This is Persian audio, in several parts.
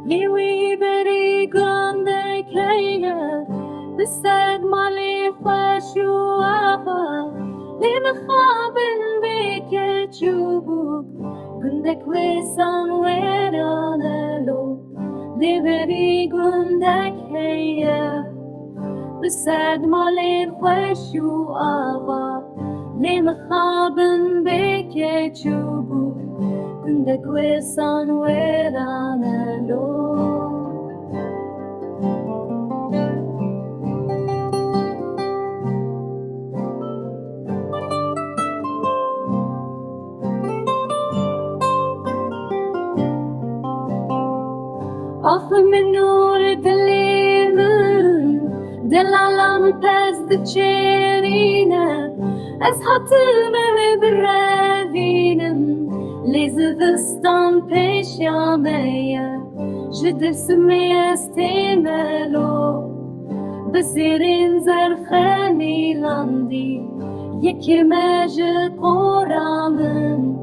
Liwi beri grande kaya Besed mali fashu ava Lima khabin beke chubuk Gundek wesan weranelo Liberi gundek kaya Besed mali fashu ava Lima khabin beke chubuk Gundek wesan weranelo Off من نور دلیمن دلالم پس دچینه از حتم بردینم لیزدستان پیشیامه جد سمی استیملو بسیرین زرخانی لاندی یکی مجد قرامن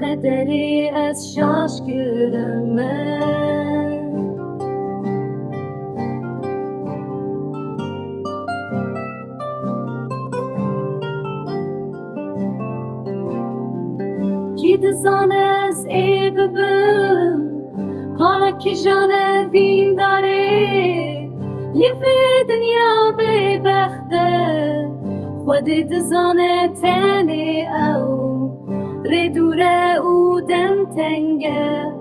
قدری از شاش گرمه جید زن از ای ببم حالا که جانه دین داره یه فی دنیا بی بخته خودی دزانه تنی او ردوره او دم تنگه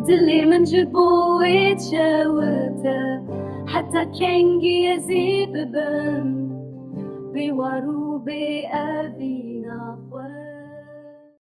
دلی من جبویت شوته حتی کنگی ازی ببم بیوارو بی اوی